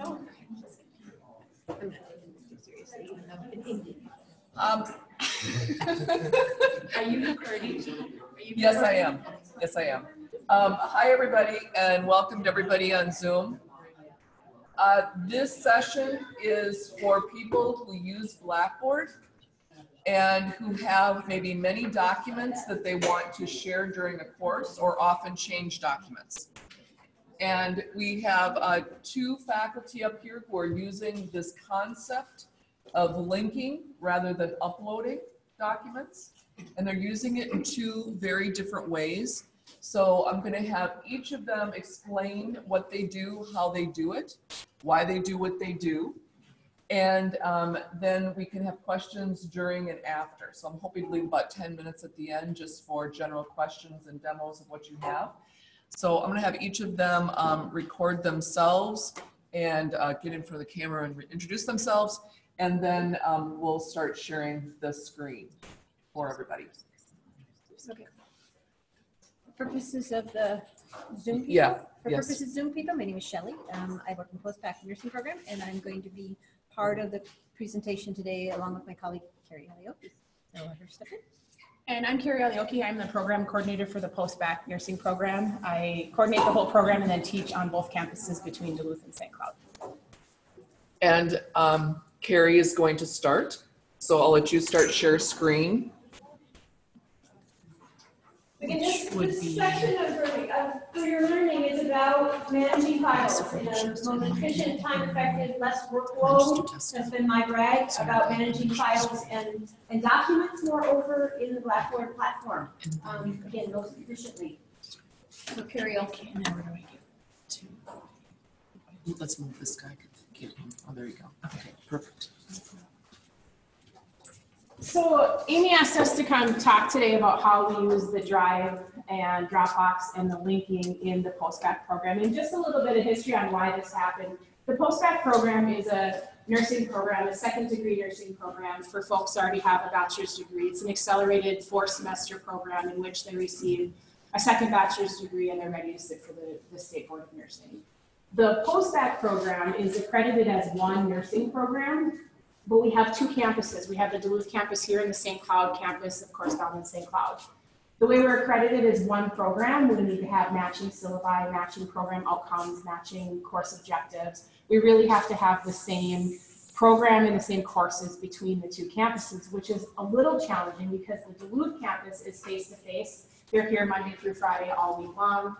Oh, I'm not taking it too seriously, even though it's English. Are you recording? Yes, I am. Yes, I am. Hi, everybody, and welcome to everybody on Zoom. This session is for people who use Blackboard and who have maybe many documents that they want to share during a course or often change documents. And we have two faculty up here who are using this concept of linking rather than uploading documents. And they're using it in two very different ways. So I'm going to have each of them explain what they do, how they do it, why they do what they do. And then we can have questions during and after. So I'm hoping to leave about 10 minutes at the end just for general questions and demos of what you have. So I'm going to have each of them record themselves and get in front of the camera and introduce themselves. And then we'll start sharing the screen for everybody. Okay. For purposes of the Zoom people, yeah, for purposes of Zoom people, my name is Shelley. I work in the postbac nursing program, and I'm going to be part of the presentation today along with my colleague, Carrie Alioki. So let her step in. And I'm Carrie Alioki. I'm the program coordinator for the postbac nursing program. I coordinate the whole program and then teach on both campuses between Duluth and St. Cloud. And Carrie is going to start. So I'll let you start share screen. This section of your learning is about managing files in a most efficient, time-effective, less workload. That's been my brag about managing files and documents, moreover, in the Blackboard platform. Again, most efficiently. So Carrie, okay. Now where do I get to? Let's move this guy. Oh, there you go. Okay, perfect. So Amy asked us to come talk today about how we use the Drive and Dropbox and the linking in the postbac program, and just a little bit of history on why this happened. The postbac program is a nursing program, a second-degree nursing program for folks who already have a bachelor's degree. It's an accelerated 4-semester program in which they receive a second bachelor's degree and they're ready to sit for the State Board of Nursing. The postbac program is accredited as one nursing program, but we have two campuses. We have the Duluth campus here and the St. Cloud campus, of course, down in St. Cloud. The way we're accredited is one program. We need to have matching syllabi, matching program outcomes, matching course objectives. We really have to have the same program and the same courses between the two campuses, which is a little challenging because the Duluth campus is face-to-face. They're here Monday through Friday all week long.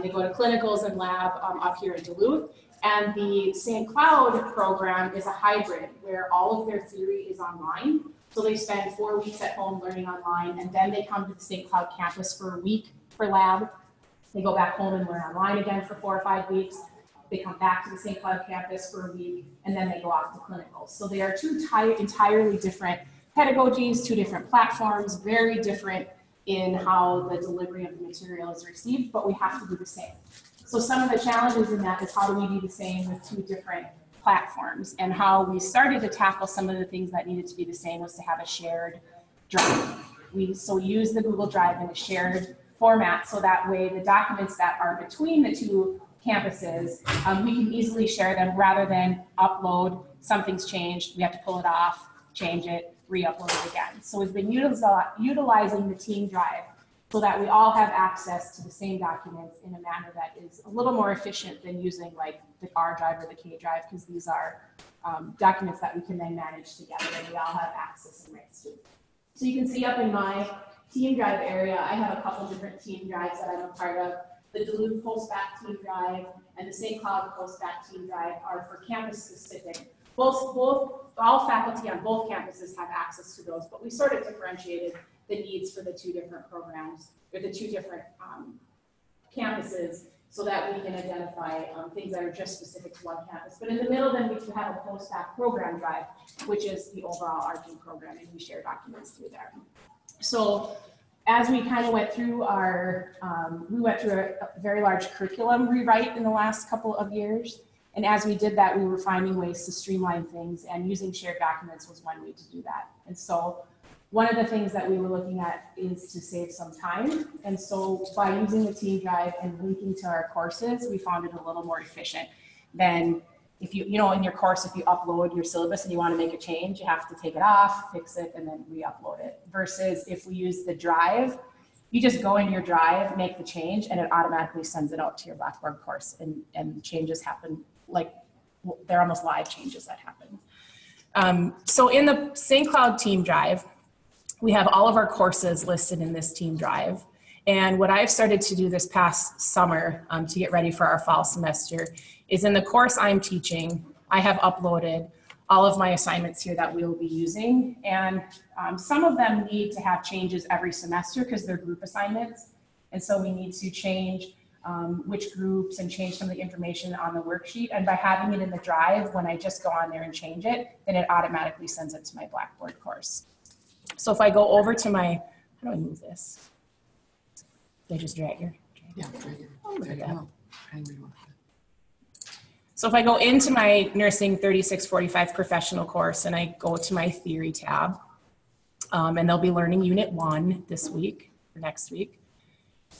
They go to clinicals and lab up here in Duluth. And the St. Cloud program is a hybrid where all of their theory is online. So they spend 4 weeks at home learning online, and then they come to the St. Cloud campus for a week for lab. They go back home and learn online again for 4 or 5 weeks. They come back to the St. Cloud campus for a week, and then they go off to clinicals. So they are two entirely different pedagogies, two different platforms, very different in how the delivery of the material is received, but we have to do the same. So some of the challenges in that is how do we do the same with two different platforms, and how we started to tackle some of the things that needed to be the same was to have a shared drive. We use the Google Drive in a shared format so that way the documents that are between the two campuses, we can easily share them rather than upload, something's changed, we have to pull it off, change it, re-upload it again. So we've been utilizing the team drive so that we all have access to the same documents in a manner that is a little more efficient than using like the R drive or the K drive, because these are documents that we can then manage together and we all have access and rights to. So you can see up in my team drive area, I have a couple different team drives that I'm a part of. The Duluth postbac team drive and the St. Cloud postbac team drive are for campus specific. All faculty on both campuses have access to those, but we sort of differentiated the needs for the two different programs, or the two different campuses, so that we can identify things that are just specific to one campus. But in the middle, then we do have a postbac program drive, which is the overall arching program, and we share documents through there. So as we kind of went through we went through a very large curriculum rewrite in the last couple of years. And as we did that, we were finding ways to streamline things, and using shared documents was one way to do that. And so one of the things that we were looking at is to save some time. And so by using the team drive and linking to our courses, we found it a little more efficient than if you know, in your course, if you upload your syllabus and you want to make a change, you have to take it off, fix it, and then re-upload it. Versus if we use the Drive, you just go into your Drive, make the change, and it automatically sends it out to your Blackboard course, and changes happen, like they're almost live changes that happen. So in the St. Cloud Team Drive, we have all of our courses listed in this Team Drive. And what I've started to do this past summer to get ready for our fall semester is in the course I'm teaching, I have uploaded all of my assignments here that we will be using. And some of them need to have changes every semester because they're group assignments. And so we need to change which groups and change some of the information on the worksheet. And by having it in the Drive, when I just go on there and change it, then it automatically sends it to my Blackboard course. So if I go over to my, how do I move this? They just drag here. Yeah, drag it. Oh, look at that. Hang on. So if I go into my Nursing 3645 professional course and I go to my theory tab, and they'll be learning Unit 1 this week or next week.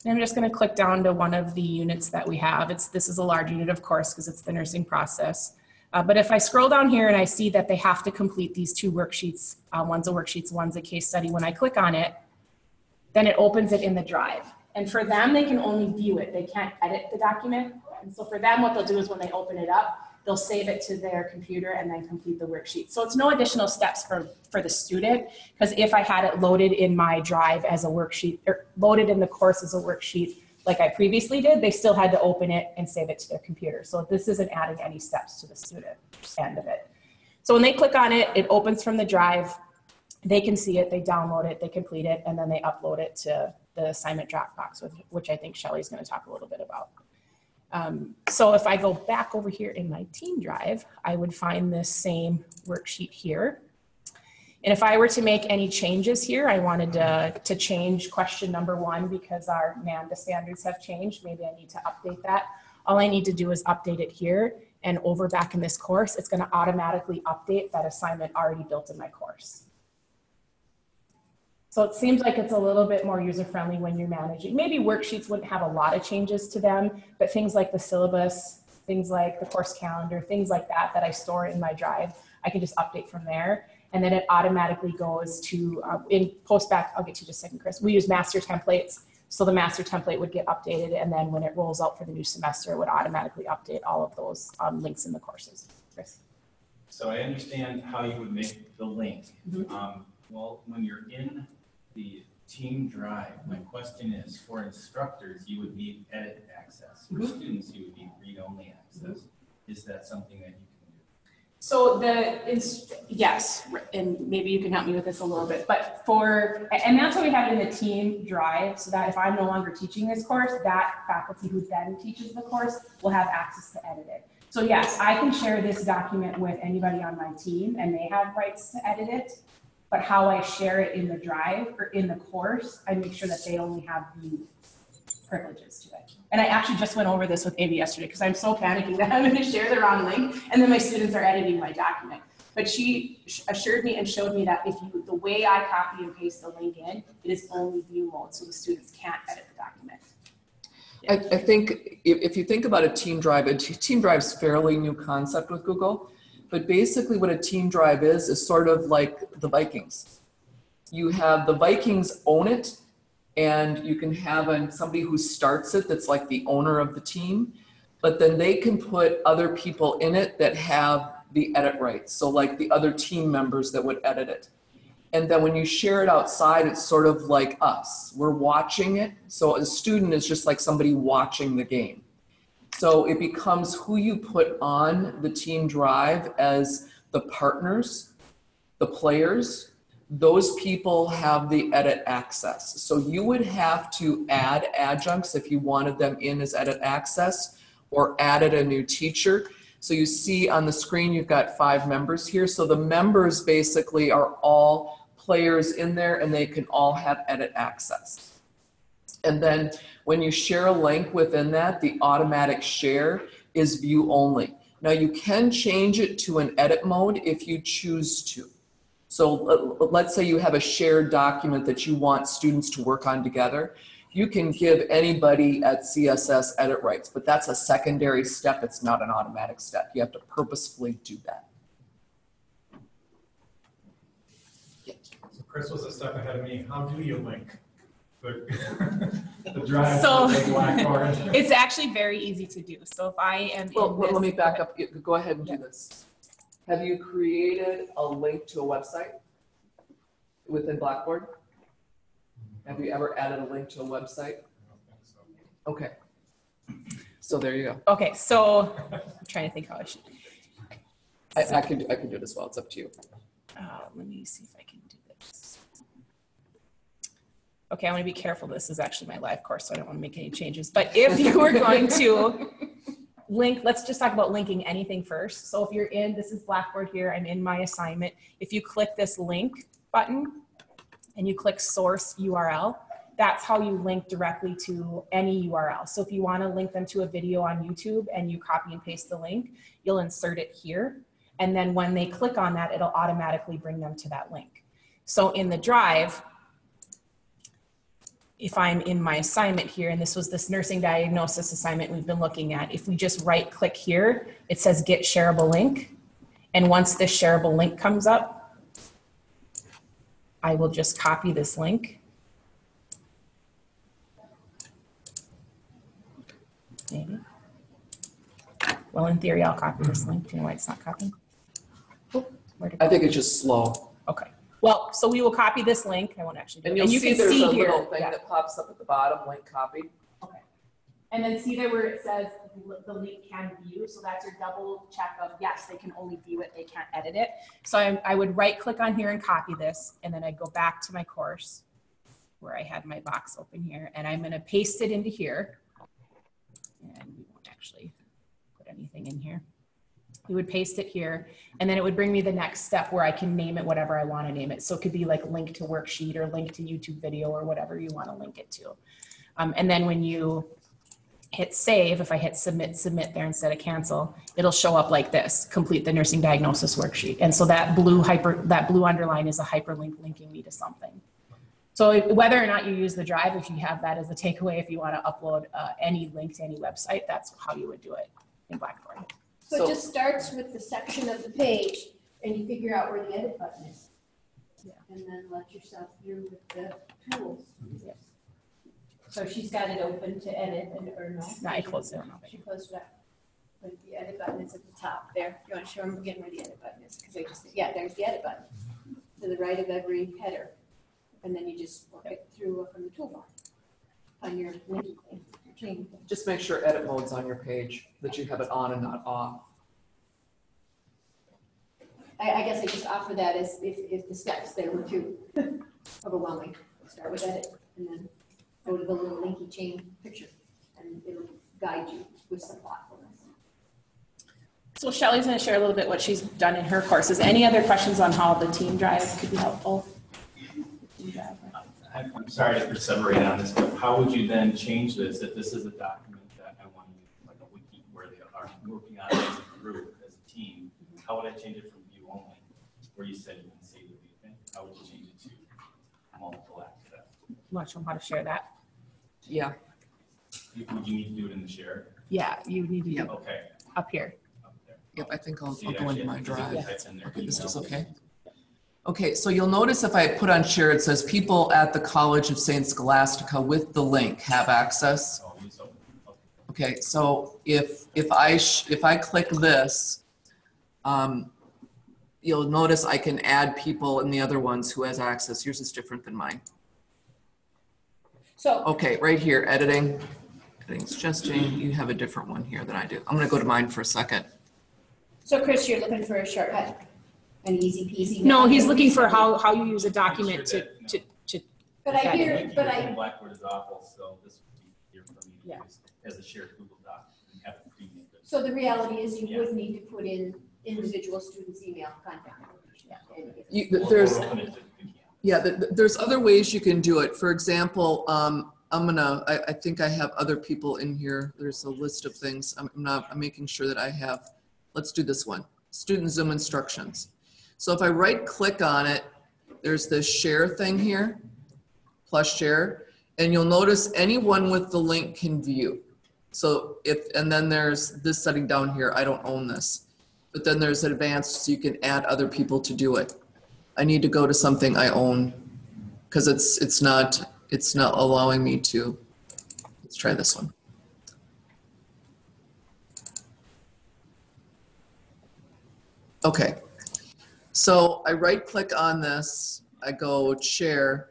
And I'm just going to click down to one of the units that we have. This is a large unit, of course, because it's the nursing process. But if I scroll down here and I see that they have to complete these 2 worksheets, one's a worksheet, one's a case study, when I click on it, then it opens it in the Drive. And for them, they can only view it. They can't edit the document. And so for them, what they'll do is when they open it up, they'll save it to their computer and then complete the worksheet. So it's no additional steps for the student, because if I had it loaded in my Drive as a worksheet, or loaded in the course as a worksheet, like I previously did, they still had to open it and save it to their computer. So this isn't adding any steps to the student end of it. So when they click on it, it opens from the Drive. They can see it, they download it, they complete it, and then they upload it to the assignment Dropbox, which I think Shelly's going to talk a little bit about. So if I go back over here in my Team Drive, I would find this same worksheet here. And if I were to make any changes here, I wanted to change question number 1 because our NANDA standards have changed. Maybe I need to update that. All I need to do is update it here, and over back in this course, it's going to automatically update that assignment already built in my course. So it seems like it's a little bit more user-friendly when you're managing. Maybe worksheets wouldn't have a lot of changes to them, but things like the syllabus, things like the course calendar, things like that I store in my Drive, I can just update from there. And then it automatically goes to, in Postback, I'll get to you just a second, Chris. We use master templates. So the master template would get updated, and then when it rolls out for the new semester, it would automatically update all of those links in the courses. Chris? So I understand how you would make the link. Mm-hmm. Well, when you're in the Team Drive, my question is, for instructors, you would need edit access. For students, you would need read-only access. Is that something that you can do? So yes, and maybe you can help me with this a little bit, but and that's what we have in the Team Drive, so that if I'm no longer teaching this course, that faculty who then teaches the course will have access to edit it. So yes, I can share this document with anybody on my team and they have rights to edit it. But how I share it in the Drive or in the course, I make sure that they only have the privileges to it. And I actually just went over this with Amy yesterday because I'm so panicking that I'm going to share the wrong link and then my students are editing my document. But she assured me and showed me that the way I copy and paste the link in, it is only view mode, so the students can't edit the document. I think if you think about a Team Drive is a fairly new concept with Google. But basically what a Team Drive is sort of like the Vikings. You have the Vikings own it, and you can have somebody who starts it that's like the owner of the team, but then they can put other people in it that have the edit rights. So like the other team members that would edit it. And then when you share it outside, it's sort of like us. We're watching it. So a student is just like somebody watching the game. So it becomes who you put on the Team Drive as the partners, the players, those people have the edit access. So you would have to add adjuncts if you wanted them in as edit access, or added a new teacher. So you see on the screen, you've got 5 members here. So the members basically are all players in there, and they can all have edit access. And then when you share a link within that, the automatic share is view only. Now you can change it to an edit mode if you choose to. So let's say you have a shared document that you want students to work on together. You can give anybody at CSS edit rights, but that's a secondary step. It's not an automatic step. You have to purposefully do that. So Chris was a step ahead of me. How do you link the drive So- to the Blackboard? It's actually very easy to do. So if I am Well, in let this, me back up. Go ahead and do this. Have you created a link to a website within Blackboard? Have you ever added a link to a website? Okay. So there you go. Okay, so I'm trying to think how I should. I can do it as well. It's up to you. Let me see if I can do this. Okay, I want to be careful. This is actually my live course, so I don't want to make any changes. But if you were going to link, let's just talk about linking anything first. So if you're in, this is Blackboard here, I'm in my assignment. If you click this link button and you click source URL, that's how you link directly to any URL. So if you want to link them to a video on YouTube and you copy and paste the link, you'll insert it here. And then when they click on that, it'll automatically bring them to that link. So in the Drive, if I'm in my assignment here, and this was this nursing diagnosis assignment we've been looking at, if we just right click here, it says get shareable link. And once this shareable link comes up, I will just copy this link. Maybe. Well, in theory, I'll copy this link. Do you know why it's not copying? Oh, where'd it go? I think it's just slow. Okay. Well, so we will copy this link. I won't actually do it. And you'll you see can there's see a here. little thing Yeah. that pops up at the bottom, link copied. Okay. And then see there where it says the link can view. So that's your double check of yes, they can only view it, they can't edit it. So I would right click on here and copy this. And then I go back to my course where I had my box open here, and I'm going to paste it into here. And we won't actually put anything in here. We would paste it here, and then it would bring me the next step where I can name it whatever I want to name it. So it could be like link to worksheet or link to YouTube video or whatever you want to link it to. And then when you hit save, if I hit submit there instead of cancel, it'll show up like this: complete the nursing diagnosis worksheet. And so that blue underline is a hyperlink linking me to something. So whether or not you use the Drive, if you have that as a takeaway, if you want to upload any link to any website, that's how you would do it in Blackboard. So it just starts with the section of the page and you figure out where the edit button is. Yeah. And then let yourself through with the tools. Yes. So she's got it open to edit or no? No, I closed it. She closed it up. But the edit button is at the top there. You want to show them again where the edit button is? Because I just, yeah, there's the edit button to the right of every header. And then you just work it through from the toolbar on your linking thing, your chain thing. Just make sure edit mode's on your page, that you have it on and not off. I guess I just offer that as if the steps there were too overwhelming. Start with edit and then go to the little linky chain picture and it'll guide you with some thoughtfulness. So Shelly's going to share a little bit what she's done in her courses. Any other questions on how the team Drive could be helpful? I'm sorry to perseverate on this, but how would you then change this if this is a document that I want to use, like a wiki where they are working on it as a group, as a team? How would I change it from view only, where you said you can save the view thing? How would you change it to multiple access? I'm not sure how to share that. Yeah. Would you need to do it in the share? Yeah, you need to do Okay. up here. Up there. Yep, I think I'll So you go into actually my have to physically Drive. type in their Okay, this is email. okay. Okay, so you'll notice if I put on share, it says people at the College of St. Scholastica with the link have access. Oh, you so, okay. Okay, so if I click this, you'll notice I can add people in the other ones who has access. Yours is different than mine. So Okay, right here, editing suggesting, you have a different one here than I do. I'm gonna go to mine for a second. So Chris, you're looking for a shortcut, an easy peasy. No, he's looking for how you use a document to. But I hear, but Blackboard is awful, so this would be here for me to Yeah. use as a shared Google Doc and have it pre-made. so the reality is you would need to put in individual students' email contact information. There's, Or open it to the camera. yeah, there's other ways you can do it. For example, I think I have other people in here. There's a list of things. I'm making sure that I have, let's do this one. Student Zoom instructions. So if I right click on it, there's this share thing here, plus share. And you'll notice anyone with the link can view. So and then there's this setting down here, I don't own this. But then there's advanced, so you can add other people to do it. I need to go to something I own because it's not allowing me to. Let's try this one. Okay, so I right click on this, I go share,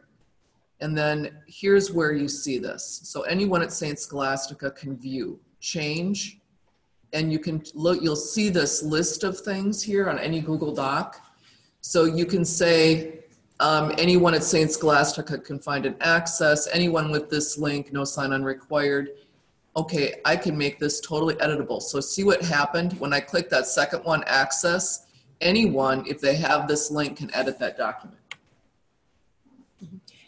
and then here's where you see this. So anyone at St. Scholastica can view, change, and you can look, you'll see this list of things here on any Google Doc. So you can say, anyone at St. Scholastica can find an access, anyone with this link, no sign-on required. Okay, I can make this totally editable. So see what happened when I click that second one, access, anyone, if they have this link, can edit that document.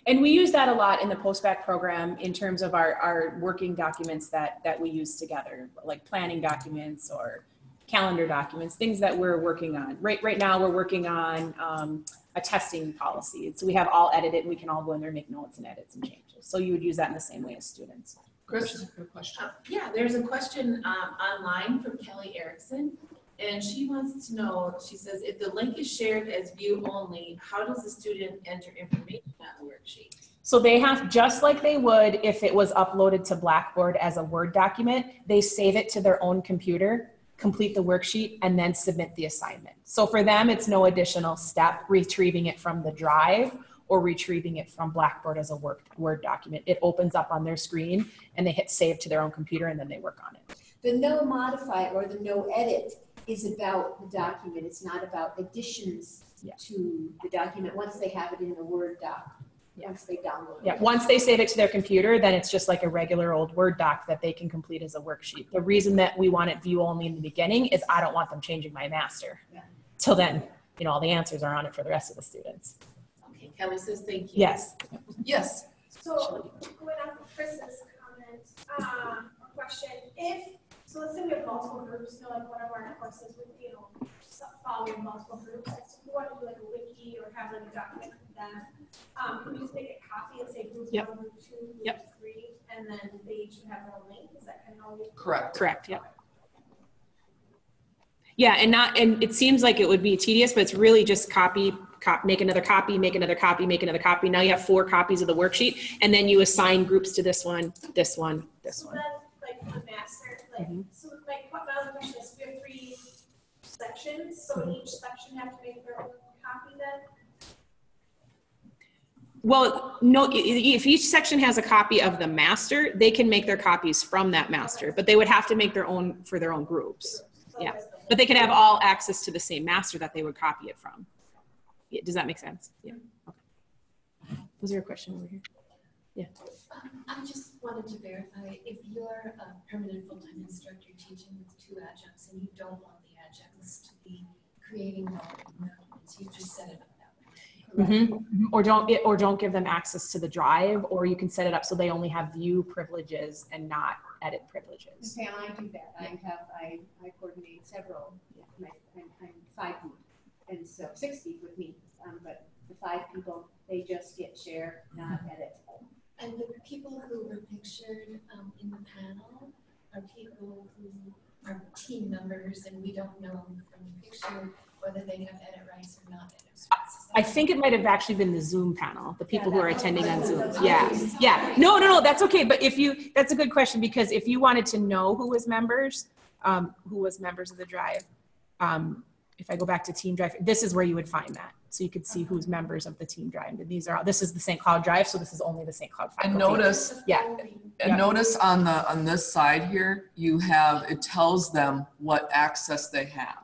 And we use that a lot in the postbac program in terms of our working documents that we use together, like planning documents or calendar documents, things that we're working on. Right now we're working on a testing policy. So we have all edited and we can all go in there and make notes and edits and changes. So you would use that in the same way as students. Chris, good question. Yeah, there's a question online from Kelly Erickson. And she wants to know, she says, if the link is shared as view only, how does the student enter information on the worksheet? So they have, just like they would if it was uploaded to Blackboard as a Word document, they save it to their own computer, complete the worksheet, and then submit the assignment. So for them, it's no additional step retrieving it from the drive or retrieving it from Blackboard as a Word document. It opens up on their screen and they hit save to their own computer and then they work on it. The no modify or the no edit is about the document. It's not about additions to the document once they have it in the Word doc, once they download it. Yeah, once they save it to their computer, then it's just like a regular old Word doc that they can complete as a worksheet. The reason that we want it view only in the beginning is I don't want them changing my master. Yeah. Till then, you know, all the answers are on it for the rest of the students. Okay, Kelly says thank you. Yes. Yes. So going off of Chris's comment, question, so let's say we have multiple groups, so like one of our courses would, following multiple groups. So if we want to do like a wiki or have like a document for them, can we just make a copy and say group 1, group 2, group 3, and then they each would have their own link? Is that kind of how we? Correct, yeah. Yeah, and it seems like it would be tedious, but it's really just make another copy, make another copy, make another copy. Now you have 4 copies of the worksheet, and then you assign groups to this one, this one, this one. Then, like the master, so like my other question is, we have 3 sections, so each section have to make their own copy then? Well, no, if each section has a copy of the master, they can make their copies from that master, but they would have to make their own for their own groups. Yeah, but they could have all access to the same master that they would copy it from. Yeah, does that make sense? Yeah. Okay. Was there a question over here? Yeah. I just wanted to verify, if you're a permanent full-time instructor teaching with 2 adjuncts and you don't want the adjuncts to be creating documents, you just set it up that way. Mm-hmm. Or don't give them access to the drive, or you can set it up so they only have view privileges and not edit privileges. Okay, I do that. I coordinate several. I'm 5 deep, and so 6 deep with me. But the 5 people, they just get share, not edit. And the people who were pictured in the panel are people who are team members, and we don't know from the picture whether they have edit rights or not edit rights. I think it might have actually been the Zoom panel, the people who are attending on Zoom. Yeah. No, that's okay. But that's a good question, because if you wanted to know who was members of the drive, if I go back to Team Drive, this is where you would find that. So you could see who's members of the Team Drive. And this is the St. Cloud Drive, so this is only the St. Cloud faculty. And notice, notice on this side here, it tells them what access they have.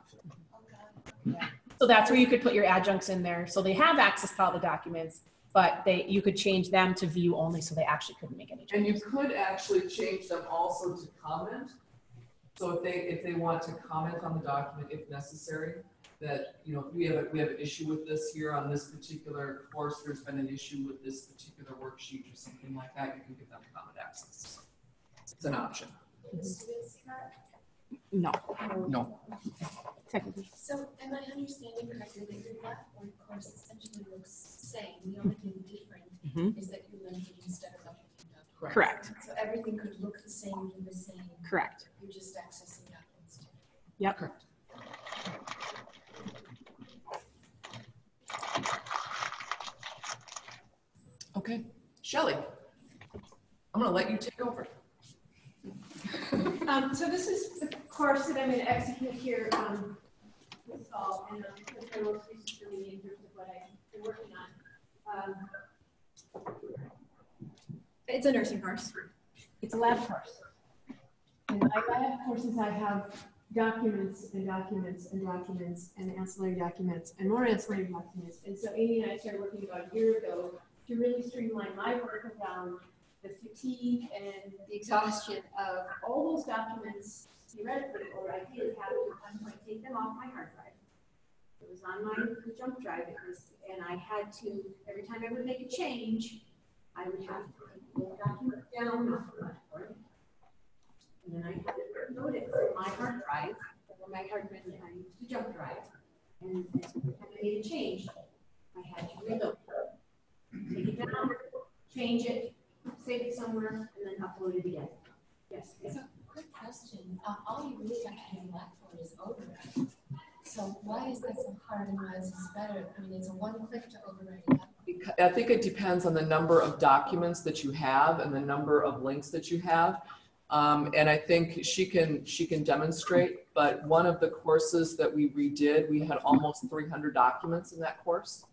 So that's where you could put your adjuncts in there. So they have access to all the documents, but you could change them to view only, so they actually couldn't make any changes. And you could actually change them also to comment. So if they want to comment on the document, if necessary, that we have an issue with this here on this particular course, there's been an issue with this particular worksheet or something like that, you can give them comment access. It's an option. No. Technically. So am I understanding correctly that your Blackboard course essentially looks the same? The only thing different is that you're limited instead of Yep. Correct. Okay, Shelley, I'm gonna let you take over. So this is the course that I'm going to execute here this fall, and it's my most recent for me in terms of what I've been working on. It's a nursing course. It's a lab course. In my lab courses, I have documents and documents and documents and ancillary documents and more ancillary documents. And so Amy and I started working about a year ago to really streamline my work around the fatigue and the exhaustion of all those documents theoretically, or ideally have to at some point take them off my hard drive. It was on my jump drive, and I had to, every time I would make a change, I would have to take the document down off the Blackboard. And then I had to load it from my hard drive, or my hard drive, I used a jump drive. And every time I made a change, I had to reload it. Take it down, change it, save it somewhere, and then upload it again. Yes. So, quick question. All you really have to do in Blackboard is override. So why is that so hard and why is this better? I mean, it's a one click to override it. I think it depends on the number of documents that you have and the number of links that you have. And I think she can demonstrate, but one of the courses that we redid, we had almost 300 documents in that course.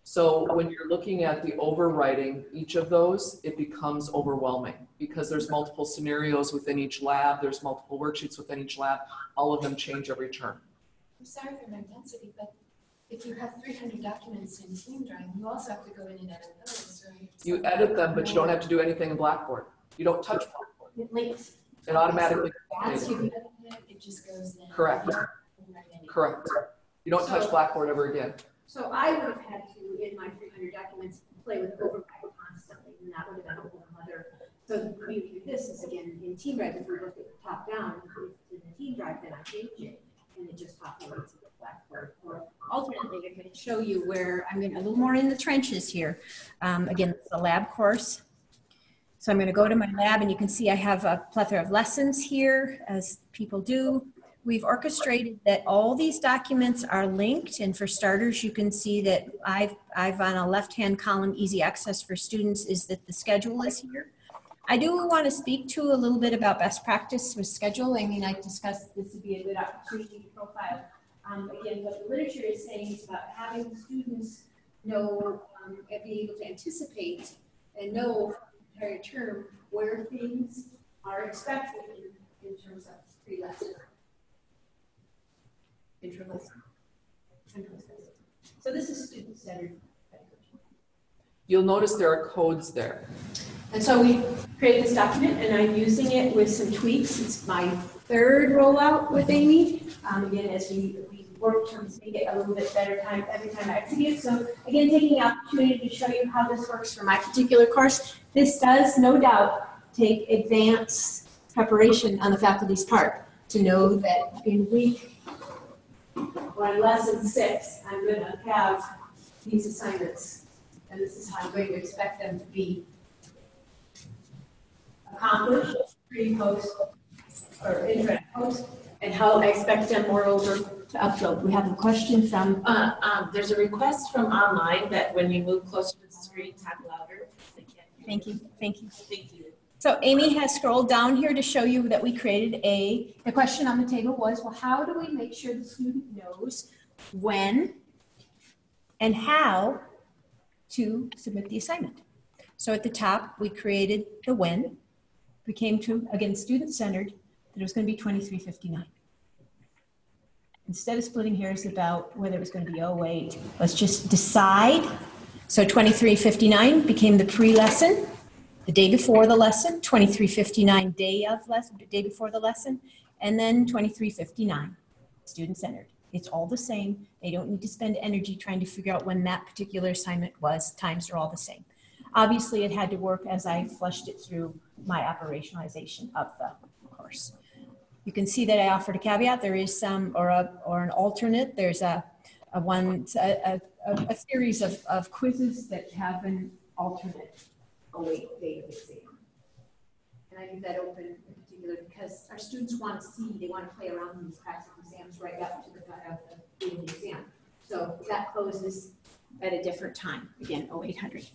So when you're looking at the overwriting each of those, it becomes overwhelming because there's multiple scenarios within each lab, there's multiple worksheets within each lab, all of them change every turn. I'm sorry for my density, but if you have 300 documents in Team Drive, you also have to go in and edit those, right? You edit them, but you don't have to do anything in Blackboard. You don't touch Blackboard. It links. It automatically. Once you edit it, it just goes in. Correct. Correct. You don't touch Blackboard ever again. So I would have had to, in my 300 documents, play with override constantly, and that would have been a whole other. So the beauty of this is, again, in Team Drive, if we look at the top down, if it's in the Team Drive, then I change it, and it just populates the Blackboard. Or alternately, I can show you where I'm going a little more in the trenches here. Again, it's a lab course. So I'm going to go to my lab, and you can see I have a plethora of lessons here, as people do. We've orchestrated that all these documents are linked, and for starters, you can see that I've on a left-hand column, easy access for students, is that the schedule is here. I do want to speak to a little bit about best practice with schedule. I mean, I discussed this would be a good opportunity to profile. Again, what the literature is saying is about having students know and be able to anticipate and know for the entire term where things are expected in terms of pre-lesson. So this is student-centered pedagogy. You'll notice there are codes there. And so we created this document, and I'm using it with some tweaks. It's my third rollout with Amy. Again, as we work to make it a little bit better every time I execute. So again, taking the opportunity to show you how this works for my particular course. This does, no doubt, take advanced preparation on the faculty's part to know that in week or in lesson 6, I'm going to have these assignments, and this is how I'm going to expect them to be accomplished, pre, post, or intra, post, and how I expect them, moreover, to upload. We have a question from. There's a request from online that when you move closer to the screen, talk louder. Thank you. Thank you. Thank you. So Amy has scrolled down here to show you that we created the question on the table was, well, how do we make sure the student knows when and how to submit the assignment? So at the top, we created the when. We came to, again, student-centered, that it was going to be 23:59. Instead of splitting hairs about whether it was going to be, oh, wait, let's just decide. So 23:59 became the pre-lesson. The day before the lesson, 23:59 day of lesson, day before the lesson, and then 23:59 student-centered. It's all the same. They don't need to spend energy trying to figure out when that particular assignment was. Times are all the same. Obviously, it had to work as I flushed it through my operationalization of the course. You can see that I offered a caveat. There is some, or an alternate. There's a series of quizzes that have an alternate await date of exam. And I leave that open in particular because our students want to see, they want to play around in these practical exams right up to the daily exam. So that closes at a different time, again, 0800.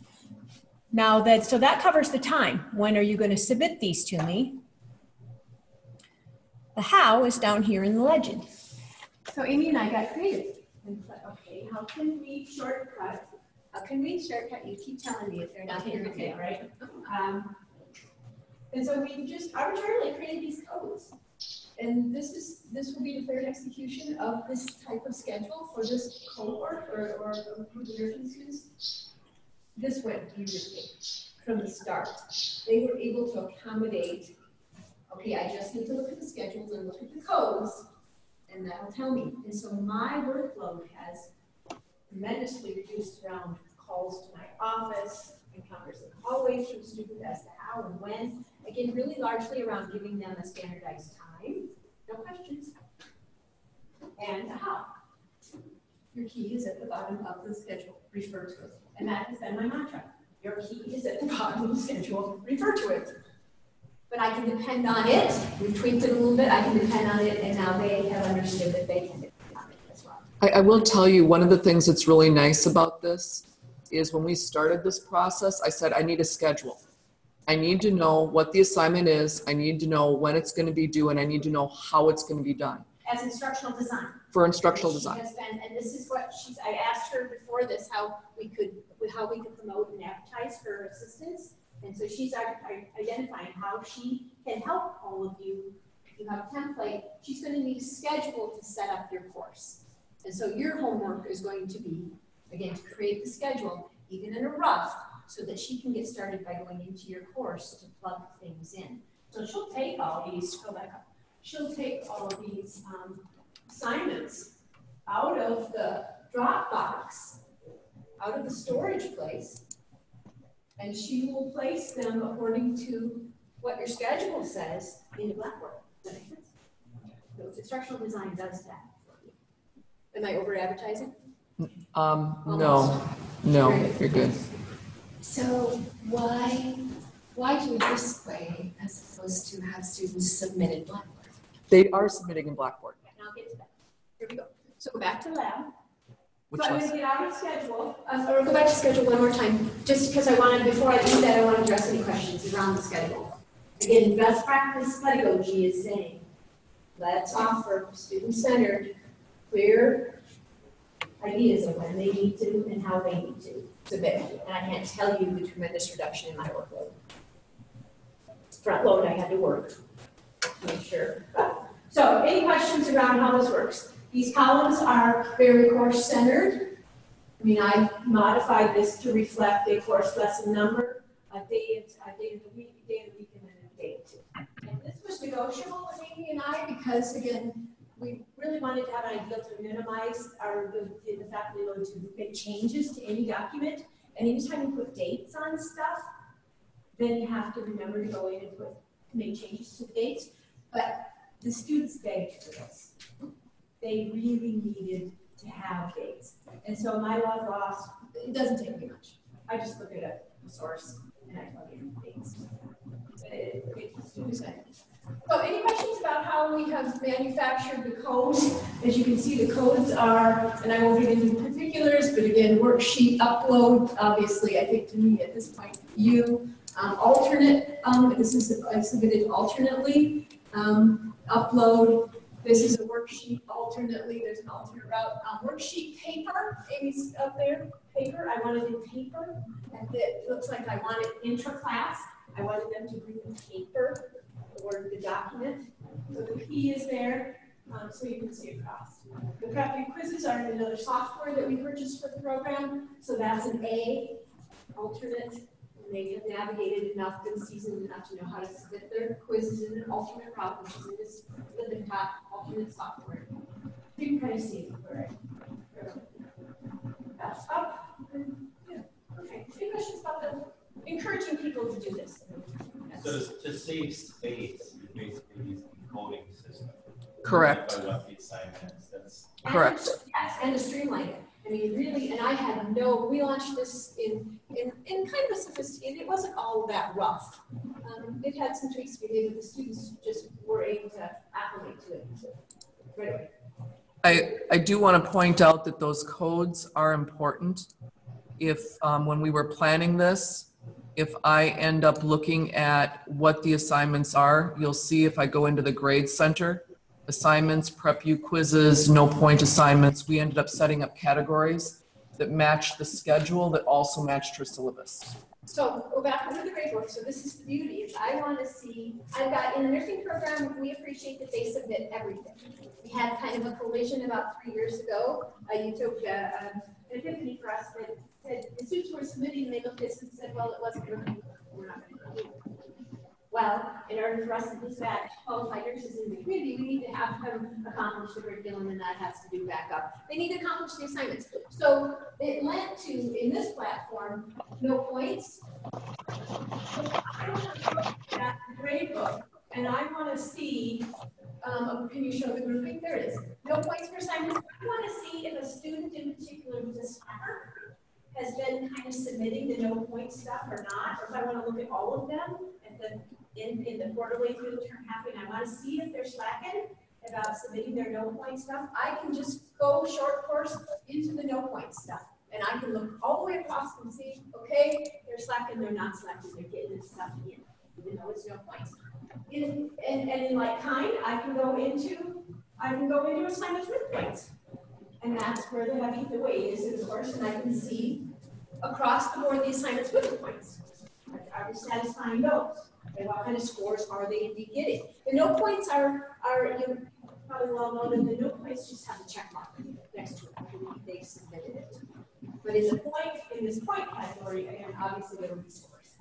Now so that covers the time. When are you going to submit these to me? The how is down here in the legend. So Amy and I got creative and said, okay, how can we shortcut? How can we shortcut? You keep telling me if they're not here today, right? And so we just arbitrarily created these codes. And this will be declared execution of this type of schedule for this cohort or group of nursing students. This went beautifully from the start. They were able to accommodate, okay, I just need to look at the schedules and look at the codes, and that'll tell me. And so my workload has tremendously reduced around calls to my office, encounters in the hallways from students as to how and when. Again, really largely around giving them a standardized time, no questions, and a how. Your key is at the bottom of the schedule, refer to it. And that has been my mantra. Your key is at the bottom of the schedule, refer to it. But I can depend on it. We've tweaked it a little bit. I can depend on it, and now they have understood that they can depend on it as well. I will tell you, one of the things that's really nice about this is when we started this process, I said, I need a schedule. I need to know what the assignment is. I need to know when it's going to be due, and I need to know how it's going to be done. As instructional design. For instructional design. Has been, and this is what I asked her before this, how we could promote and advertise her assistance. And so she's identifying how she can help all of you. If you have a template, she's going to need a schedule to set up your course. And so your homework is going to be, again, to create the schedule, even in a rough, so that she can get started by going into your course to plug things in. So she'll take all these, go back up. She'll take all of these assignments out of the Dropbox, out of the storage place, and she will place them according to what your schedule says in Blackboard. Does that make sense? So instructional design does that for you. Am I over advertising? No, you're good. So why do it this way as opposed to have students submit in Blackboard? They are submitting in Blackboard. And I'll get to that. Here we go. So go back to lab. Which so I'm ones? going to get out of schedule. Or go back to schedule one more time, just because before I do that, I want to address any questions around the schedule. Again, best practice pedagogy is saying, let's offer student-centered, clear ideas of when they need to and how they need to submit. And I can't tell you the tremendous reduction in my workload. Front load, I had to work to make sure. So any questions around how this works? These columns are very course-centered. I mean, I modified this to reflect a course lesson number, a day of the week, and then a date. And this was negotiable with Amy and I because, again, we really wanted to have an idea to minimize the faculty load to make changes to any document. And anytime you put dates on stuff, then you have to remember to go in and make changes to the dates. But the students begged for this. They really needed to have dates. And so my log loss, it doesn't take me much. I just look at a source and I plug in dates. So any questions about how we have manufactured the codes? As you can see, the codes are, and I won't get into particulars, but again, worksheet upload, obviously, I think to me at this point, alternate, this is submitted alternately, upload. This is a worksheet alternately. There's an alternate route. Worksheet paper. Amy's up there. Paper. I wanted it paper. And it looks like I want it intra-class. I wanted them to bring the paper or the document. So the P is there, so you can see across. The prepping quizzes are in another software that we purchased for the program. So that's an A alternate. They have navigated enough, been seasoned enough to know how to submit their quizzes in an alternate route, which is in this Linden Top alternate software. You can kind of see where that's up. Yeah. Okay. Any questions about encouraging people to do this? So to save space, you're basically using a coding system. Correct. By what the assignment is. That's correct. Yes, and to streamline it. I mean, really, and I had we launched this in kind of a sophisticated, it wasn't all that rough. It had some tweaks to be made, but the students just were able to acclimate to it right away. I do want to point out that those codes are important. If, when we were planning this, if I end up looking at what the assignments are, you'll see if I go into the grade center, assignments, prep you quizzes, no point assignments, we ended up setting up categories that matched the schedule that also matched her syllabus. So go back over the grade book. So this is the beauty. Is I want to see, I've got in the nursing program, we appreciate that they submit everything. We had kind of a collision about 3 years ago. You took an epiphany for us that said the students were submitting and they looked at this and said, well, it wasn't working. We're not going to do it. Well, in order for us to dispatch qualified nurses in the community, we need to have them accomplish the curriculum, and that has to do backup. They need to accomplish the assignments. So it led to, in this platform, no points. I want to look at the grade book, and I want to see, can you show the grouping? There it is. No points for assignments. I want to see if a student in particular who's a slacker has been kind of submitting the no point stuff or not, or if I want to look at all of them at the in the quarterly through the term halfway, and I want to see if they're slacking about submitting their no point stuff. I can just go short course into the no point stuff, and I can look all the way across and see, okay, they're slacking, they're not slacking, they're getting this stuff in, even though it's no points. And in like kind, I can go into assignments with points, and that's where the weight is, of course, and I can see across the board the assignments with the points. Are we satisfying those? And what kind of scores are they indeed getting? The no points are you probably well know that the no points just have a check mark next to it. They've submitted it. But in this point category, again, obviously there will be scores.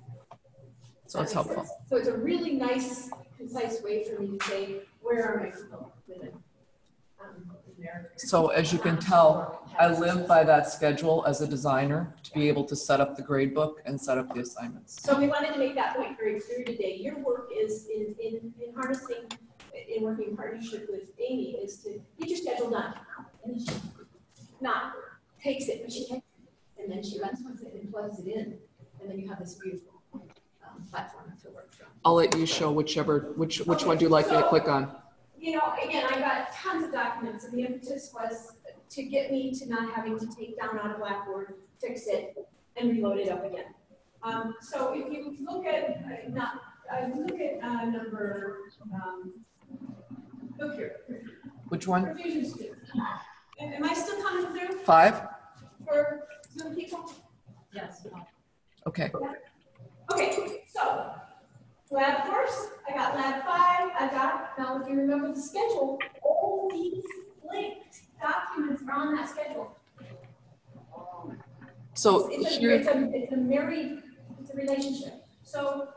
So it's helpful. Sense? So it's a really nice, concise way for me to say, where are my people living? So as you can tell, I live by that schedule as a designer to be able to set up the grade book and set up the assignments. So we wanted to make that point very clear today. Your work is in harnessing, in working in partnership with Amy, is to get your schedule done. And she not takes it, but she takes it, and then she runs with it and plugs it in, and then you have this beautiful platform to work from. I'll let you show which one do you like me to click on? You know, again, I got tons of documents, and the impetus was to get me to not having to take down on a Blackboard, fix it, and reload it up again. So if you look at number, look here. Which one? Perfusion students. Am I still coming through 5? for Zoom people? Yes. Okay. Okay, so lab course, I got lab 5, now if you remember the schedule, all these linked documents are on that schedule. So it's a relationship. So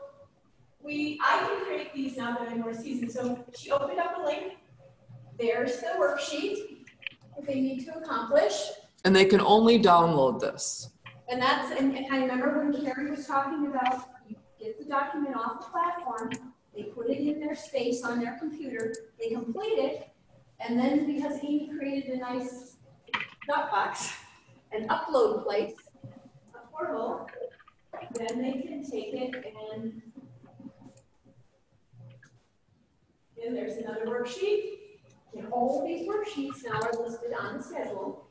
I can create these now that I'm more seasoned. So she opened up a link. There's the worksheet that they need to accomplish. And they can only download this. And I remember when Carrie was talking about, you get the document off the platform, they put it in their space on their computer, they complete it, and then because Amy created a nice Dropbox, an upload place, a portal, then they can take it and there's another worksheet. And all these worksheets now are listed on the schedule.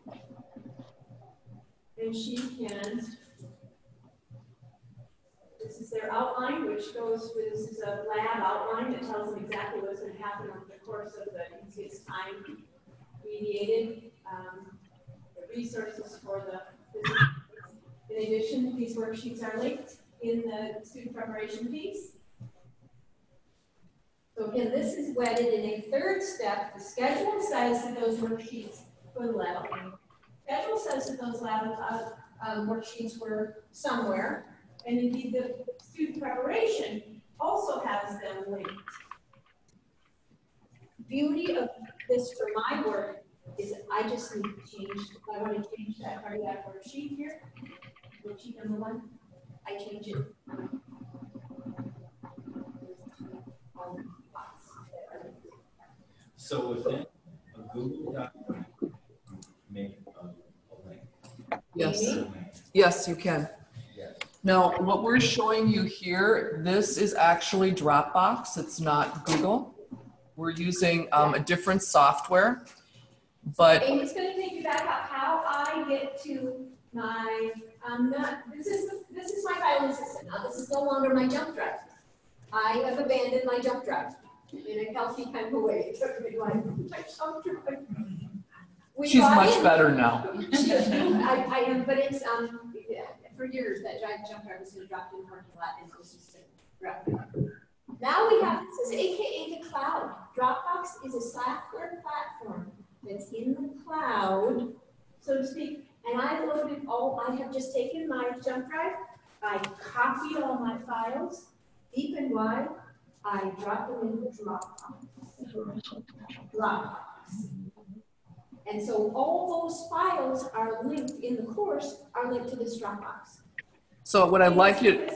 And she can, this is their outline, which goes with, this is a lab outline that tells them exactly what's going to happen over the course of the, you can see it's time mediated, the resources for the, in addition, these worksheets are linked in the student preparation piece. So again, this is wedded in a third step. The schedule says that those worksheets for the lab. Schedule says that those lab worksheets were somewhere, and indeed the student preparation also has them linked. Beauty of this for my work is I just need to change, if I want to change that part of that worksheet here, worksheet number 1, I change it. So within a Google document, make a link. Yes. Maybe? Yes, you can. Yes. Now, what we're showing you here, this is actually Dropbox. It's not Google. We're using a different software, but Amy's going to take you back up how I get to my, this is my filing system. Now, this is no longer my jump drive. I have abandoned my jump drive in a healthy kind of way. It took me like, my jump drive. She's much better now. I am, but it's, for years, that jump drive was going to drop in the parking lot and it was just now we have, this is AKA the cloud. Dropbox is a software platform that's in the cloud, so to speak. And I loaded I have just taken my jump drive, I copied all my files, deep and wide, I dropped them into Dropbox. And so all those files are linked in the course, are linked to this Dropbox. So what I'd like you,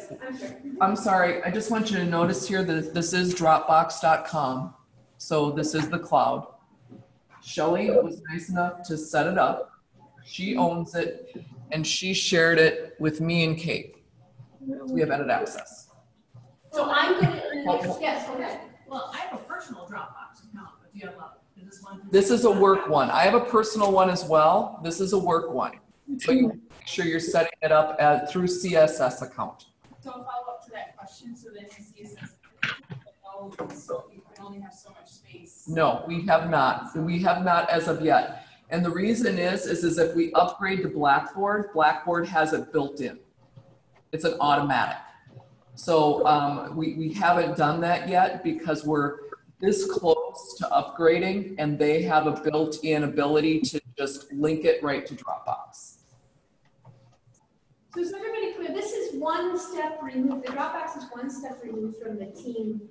I'm sorry, I just want you to notice here that this is Dropbox.com. So this is the cloud. Shelley was nice enough to set it up. She owns it, and she shared it with me and Kate. So we have edit access. So I'm going to, yes, okay. Well, I have a personal Dropbox account, but do you have is this one? This is a work one. I have a personal one as well. This is a work one. So you make sure you're setting it up through CSS account. So I'll follow up to that question. So then in CSS, so you can only have so much space. No, we have not. We have not as of yet. And the reason is if we upgrade to Blackboard, Blackboard has it built in. It's an automatic. So we haven't done that yet because we're this close to upgrading and they have a built-in ability to just link it right to Dropbox. So is everybody clear? This is one step removed. The Dropbox is one step removed from the team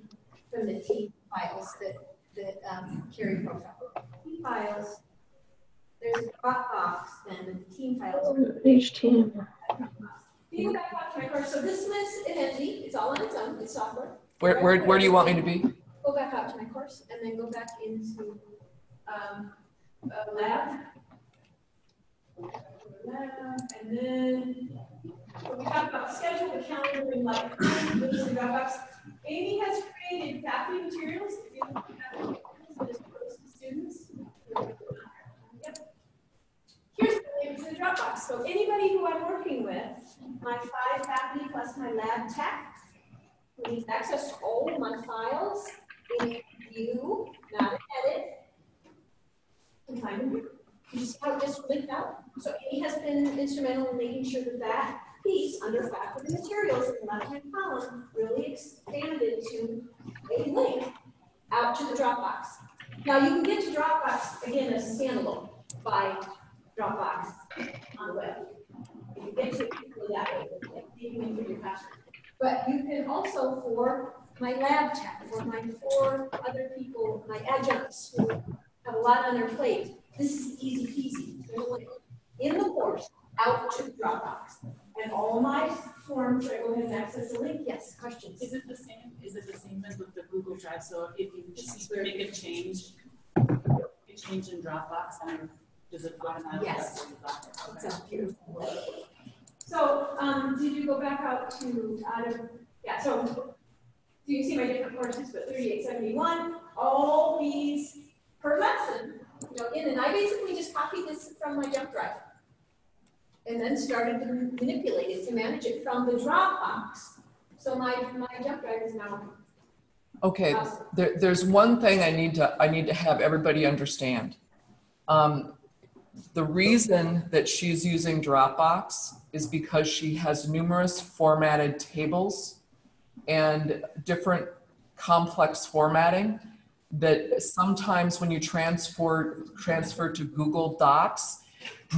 files that carry profile. Team files. There's Dropbox, then the team files. Each team. You go back up to my course. So this list is empty. It's all on its own. It's software. Where do you want me to be? Go back out to my course and then go back into lab. And then we talked about schedule, the calendar, and like Dropbox. Amy has created faculty materials. If you look at faculty materials that is posted to students. Yep. Here's the link to the Dropbox. So anybody who I'm working with, my 5 faculty plus my lab tech, who needs access to all of my files in view, not edit, and find them here. You just how it just linked out. So Amy has been instrumental in making sure that that piece under faculty materials in the left-hand column really expanded to a link out to the Dropbox. Now you can get to Dropbox again as a standalone by Dropbox on the web. You can get to it that way, like leaving in your password. But you can also, for my lab tech, for my 4 other people, my adjuncts who have a lot on their plate, this is easy peasy. In the course, out to Dropbox. And all my forms, I go ahead and access the link. Yes, questions? Is it the same? Is it the same as with the Google Drive? So if you just make a change in Dropbox, and does it automatically? Yes. Okay. It's a beautiful way. So, did you go back out to yeah, so you can see my different courses, but 3871, all these per lesson, and I basically just copied this from my jump drive and then started to manipulate it to manage it from the Dropbox. So my jump drive is now okay. There's one thing I need to have everybody understand. The reason that she's using Dropbox is because she has numerous formatted tables and different complex formatting that sometimes when you transfer to Google Docs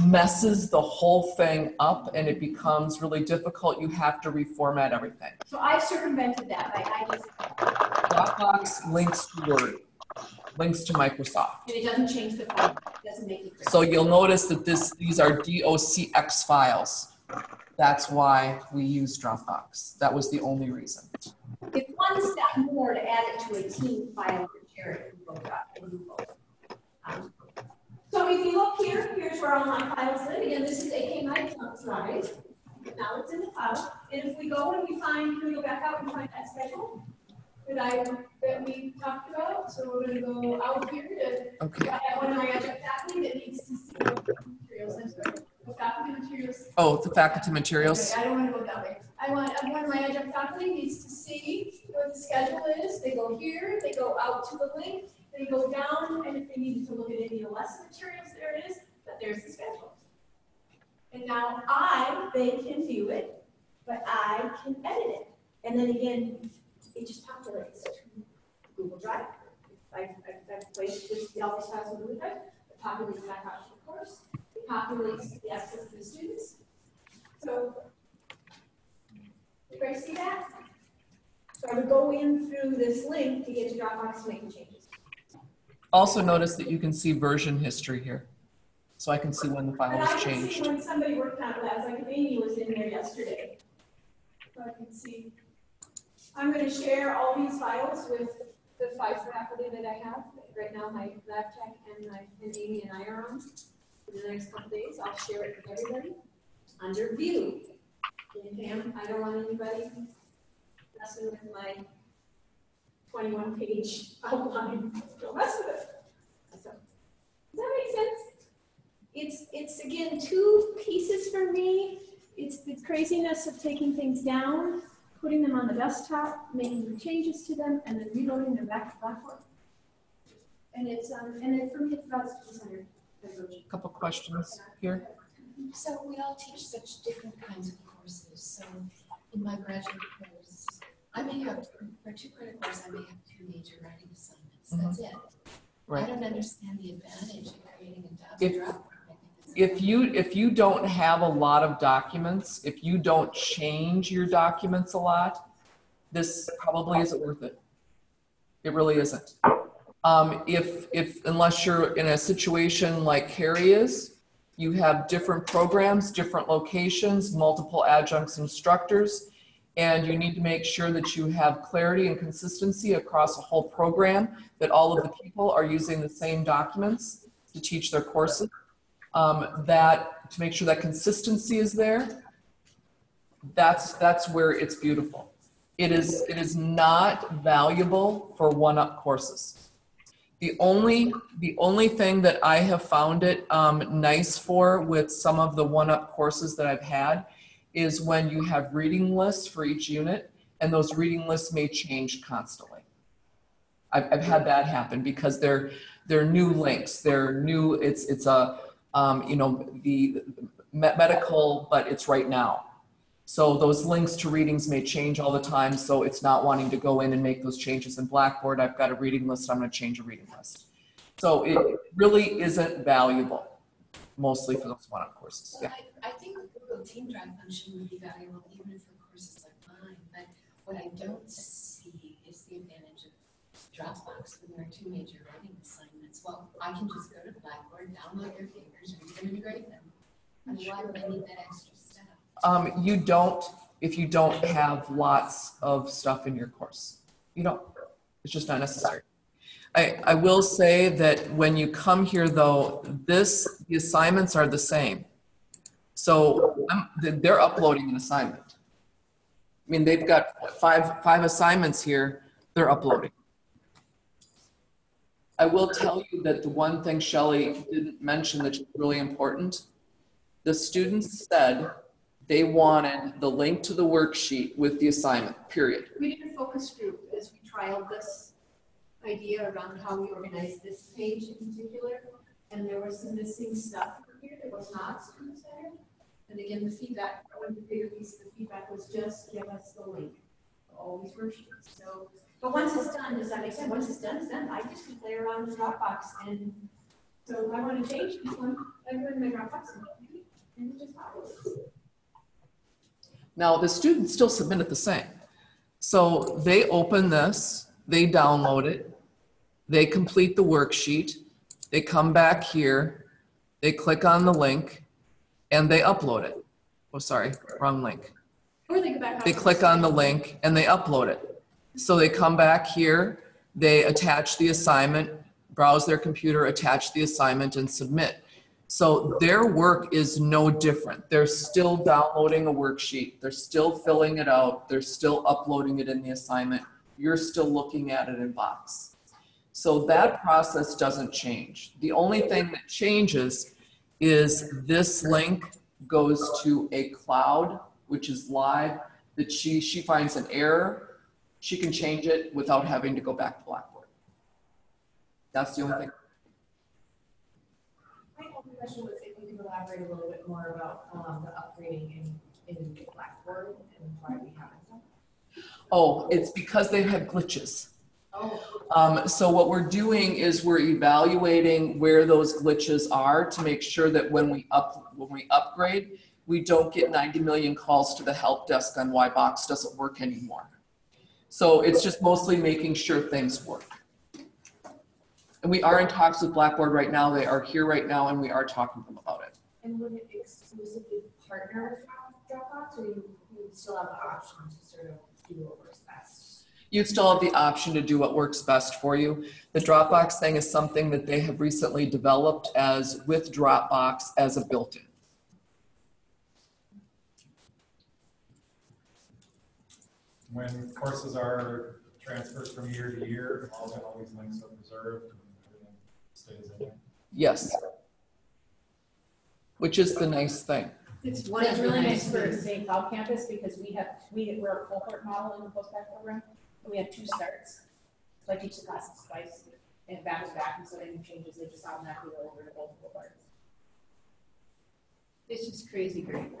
messes the whole thing up and it becomes really difficult. You have to reformat everything. So I've circumvented that by Dropbox links to Word, links to Microsoft. And it doesn't change the file. It doesn't make it great. So you'll notice that these are docx files. That's why we use Dropbox. That was the only reason. It's one step more to add it to a team file and share it in Google. So if you look here, here's where all my files live. Again, this is AK my jump drive. Now it's in the file, and if we go and we find, can we go back out and find that schedule that we talked about? So we're gonna go out here to, Okay. I have one of my adjunct faculty that needs to see what materials, I'm sorry, what faculty materials. Oh, the faculty materials. Okay, I don't wanna go that way. One of my adjunct faculty needs to see what the schedule is. They go here, they go out to the link, they go down, and if they needed to look at any lesson materials, there it is, but there's the schedule. And now they can view it, but I can edit it. And then again, it just populates to Google Drive. I've placed all these files in Google Drive, it populates back out to the course, it populates the access to the students. So, did you guys see that? So I would go in through this link to get to Dropbox to make the changes. Also notice that you can see version history here. So I can see when the file And was I can see changed. when somebody worked on labs, like if Amy was in there yesterday. So I can see. I'm going to share all these files with the 5 faculty that I have. Right now, my lab tech and Amy and I are on. For the next couple days, I'll share it with everybody under view. And Pam, I don't want anybody messing with my 21-page outline. Don't mess with it. So, does that make sense? It's again 2 pieces for me. It's the craziness of taking things down, putting them on the desktop, making the changes to them, and then reloading them back to Blackboard. And it's and then for me it's about student-centered approach. Couple questions here. So we all teach such different kinds of courses. So in my graduate course, I may have, for 2 credit courses, I may have 2 major writing assignments. That's it. Right. I don't understand the advantage of creating a Dropbox. If you don't have a lot of documents, if you don't change your documents a lot, this probably isn't worth it. It really isn't. Unless you're in a situation like Carrie is, you have different programs, different locations, multiple adjuncts instructors, and you need to make sure that you have clarity and consistency across a whole program, that all of the people are using the same documents to teach their courses. To make sure that consistency is there, that's where it's beautiful. It is not valuable for one-up courses. The only thing that I have found it nice for with some of the one-up courses that I've had is when you have reading lists for each unit, and those reading lists may change constantly. I've had that happen because they're new links. They're new. It's a the medical, but it's right now. So those links to readings may change all the time. So it's not wanting to go in and make those changes in Blackboard. I've got a reading list. I'm going to change a reading list. So it really isn't valuable, mostly for those one-up courses. Well, Yeah. I think the Google Team Drive function would be valuable even for courses like mine. But what I don't see is the advantage of Dropbox when there are 2 major writing assignments. Well, I can just go to Blackboard, download their papers, and you can integrate them. I mean, why would I need that extra step? You don't, if you don't have lots of stuff in your course. You don't. It's just not necessary. I will say that when you come here, though, the assignments are the same. So they're uploading an assignment. I mean, they've got five assignments here. They're uploading. I will tell you that the one thing Shelley didn't mention that's really important, the students said they wanted the link to the worksheet with the assignment, period. We did a focus group as we trialed this idea around how we organize this page in particular, and there was some missing stuff here that was not student-centered. And again, the feedback, one of the bigger piece of the feedback was just give us the link for all these worksheets. So, but once it's done, does that make sense? Once it's done, I just can play around with Dropbox, and so if I want to change this one, I go in my Dropbox and it just populates. Now, the students still submit it the same. So they open this, they download it, they complete the worksheet, they come back here, they click on the link, and they upload it. Oh, sorry, wrong link. Or they go back. They click on the link and they upload it. So they come back here, they attach the assignment, browse their computer, attach the assignment, and submit. So their work is no different. They're still downloading a worksheet. They're still filling it out. They're still uploading it in the assignment. You're still looking at it in Box. So that process doesn't change. The only thing that changes is this link goes to a cloud, which is live, that she finds an error. She can change it without having to go back to Blackboard. That's the only thing. My only question was if you could elaborate a little bit more about the upgrading in Blackboard and why we haven't done that. Oh, it's because they had glitches. Oh. So what we're doing is we're evaluating where those glitches are to make sure that when we upgrade, we don't get 90 million calls to the help desk on why Box doesn't work anymore. So it's just mostly making sure things work. And we are in talks with Blackboard right now. They are here right now, and we are talking to them about it. And would it exclusively partner with Dropbox, or you would still have the option to sort of do what works best? You still have the option to do what works best for you. The Dropbox thing is something that they have recently developed as with Dropbox as a built-in. When courses are transferred from year to year, all these links are preserved and everything stays in there. Yes. Which is the nice thing. It's one It's of really the nice for things. St. Cloud campus because we're a cohort model in the postback program. And we have 2 starts. So I teach the classes twice and back to back, and so any changes, they just automatically go over to both cohorts. It's just crazy great.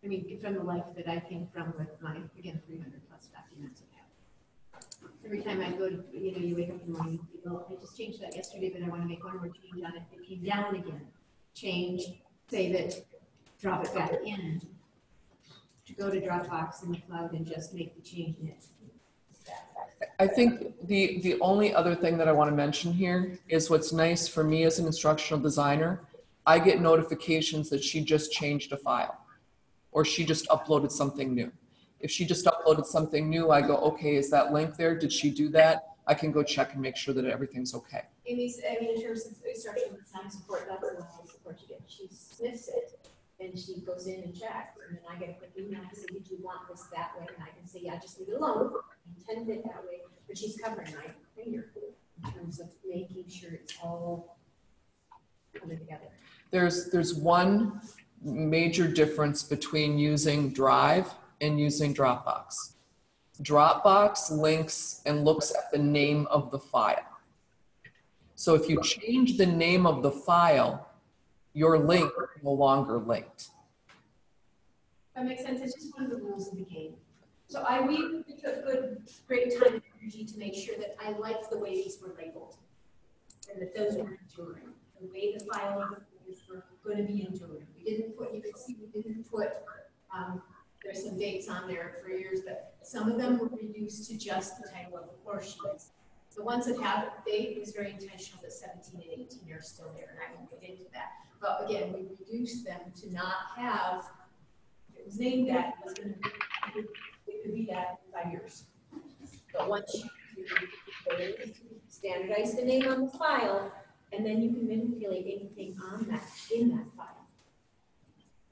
I mean, from the life that I came from with my, again, 300 plus documents I have. Every time I go to, you wake up in the morning, you go, I just changed that yesterday, but I want to make one more change on it. It came down again. Change, save it, drop it back in. To go to Dropbox in the cloud and just make the change in it. I think the only other thing that I want to mention here is what's nice for me as an instructional designer. I get notifications that she just changed a file or she just uploaded something new. If she just uploaded something new, I go, okay, is that link there? Did she do that? I can go check and make sure that everything's okay. In terms of instructional design support, that's the level of support you get. She sniffs it and she goes in and checks. And then I get a quick email and say, did you want this that way? And I can say, yeah, just leave it alone. I intended it that way. But she's covering my finger in terms of making sure it's all coming together. There's one major difference between using Drive and using Dropbox. Dropbox links and looks at the name of the file. So if you change the name of the file, your link is no longer linked. That makes sense. It's just one of the rules of the game. So we took great time and energy to make sure that I liked the way these were labeled and that those were enduring. The way the file were going to be enduring. We didn't put, you could see we didn't put, there's some dates on there for years, but some of them were reduced to just the title of the course sheets. The ones that have a date, it was very intentional that 17 and 18 are still there, and I won't get into that. But again, we reduced them to not have, if it was named that, it was going to be, it could be that in 5 years. But once you standardize the name on the file, and then you can manipulate anything on that, in that file.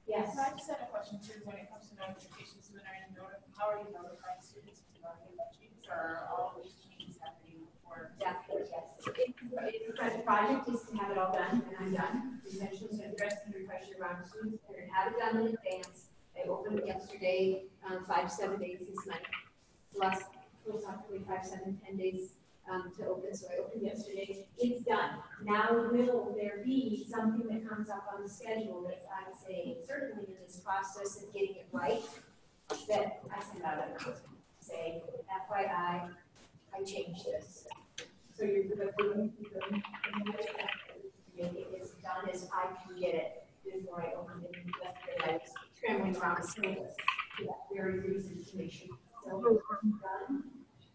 Yes. So I just had a question too, when it comes to notifications, how are you notifying students about any changes, or are all these changes happening before? Definitely, yes. The project is to have it all done, and I'm done. The intention is to address the pressure around students that have it done in advance. I opened it yesterday, 5 to 7 days this month. Plus, probably 5, 7, 10 days to open. So I opened yesterday. It's done. Now will there be something that comes up on the schedule that I say, certainly in this process of getting it right, that I send out an announcement. Say, FYI, I changed this. So you're going to make it as done as I can get it before I open it. Yesterday I was scrambling around the syllabus for that very reason, to make sure the syllabus was done.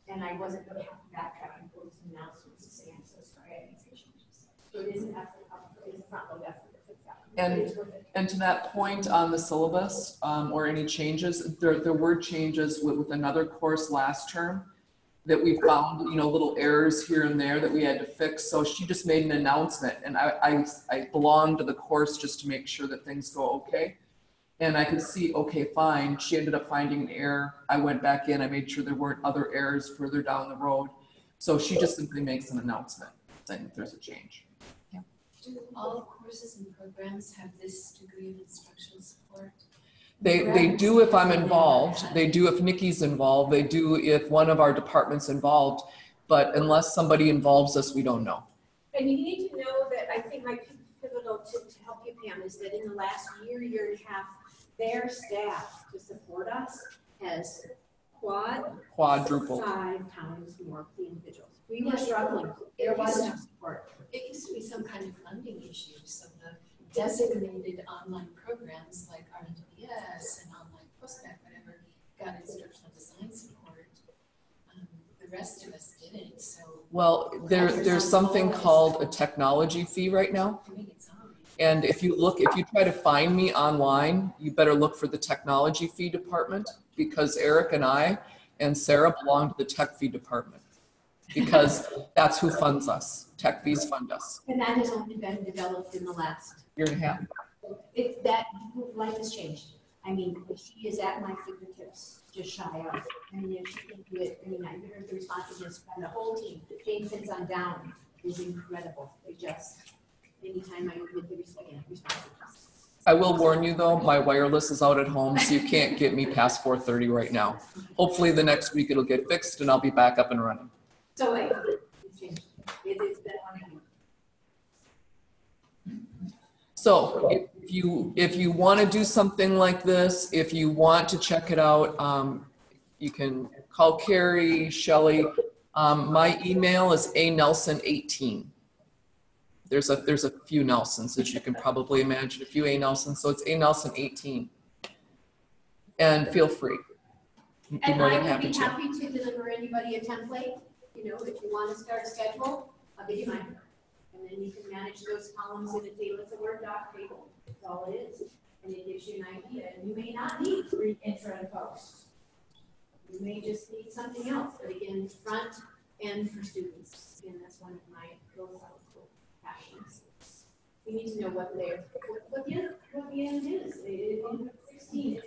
And I wasn't going to have to backtrack and post some announcements to say, I'm so sorry, I made some changes. So it is an effort, it is a front load effort. And to that point on the syllabus or any changes, there were changes with another course last term that we found, you know, little errors here and there that we had to fix. So she just made an announcement, and I belonged to the course just to make sure that things go okay. And I could see, okay, fine. She ended up finding an error. I went back in, I made sure there weren't other errors further down the road. So she just simply makes an announcement saying there's a change. Do all courses and programs have this degree of instructional support? They do if I'm involved. They do if Nikki's involved. They do if one of our department's involved. But unless somebody involves us, we don't know. And you need to know that I think might be pivotal to help you, Pam, is that in the last year and a half, their staff to support us has quadrupled 5 times more of the individuals. We were struggling. There was no support. It used to be some kind of funding issue, so the designated online programs like RNDS and online postback, whatever, got instructional design support. The rest of us didn't, so. Well, there's something called a technology fee right now. And if you try to find me online, you better look for the technology fee department, because Eric and I and Sarah belong to the tech fee department, because that's who funds us. Tech fees fund us. And that has only been developed in the last year and a half. That life has changed. I mean, she is at my fingertips, just shy of. I mean, if she can do it, I mean, I heard the responsiveness from the whole team. Jane Fins on down is incredible. They just, anytime I get the responsiveness. I will warn you though, my wireless is out at home, so you can't get me past 4:30 right now. Hopefully the next week it'll get fixed and I'll be back up and running. So it's changed. It's been on. So if you want to do something like this, if you want to check it out, you can call Carrie, Shelley. My email is anelson18. There's a few Nelsons, as you can probably imagine, a few A Nelsons. So it's anelson18. And feel free. And I would be happy to deliver anybody a template. You know, if you want to start a schedule, I'll give you mine. And then you can manage those columns in a table. It's a Word doc table. That's all it is. And it gives you an idea. And you may not need 3 intro and post. You may just need something else. But again, front end for students. Again, that's one of my philosophical passions. We need to know what the end is. They 16.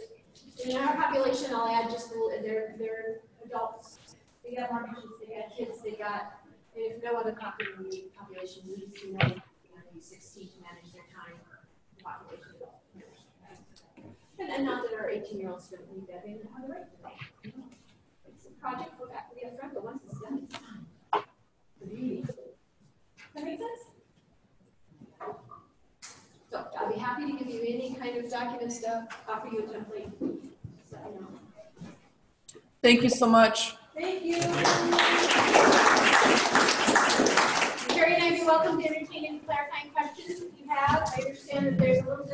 In our population, I'll add just a little, they're adults. They got more kids, they got kids, they got, if no other population needs to know, they have to be 16 to manage their time, population. And not that our 18-year-olds don't need that, they don't have the right to that. It's a project for faculty up front, but once it's done, it's done. Does that make sense? So I'll be happy to give you any kind of document stuff, offer you a template. So I know. Thank you so much. Thank you. Carrie and I'd be welcome to entertain any clarifying questions if you have. I understand that there's a little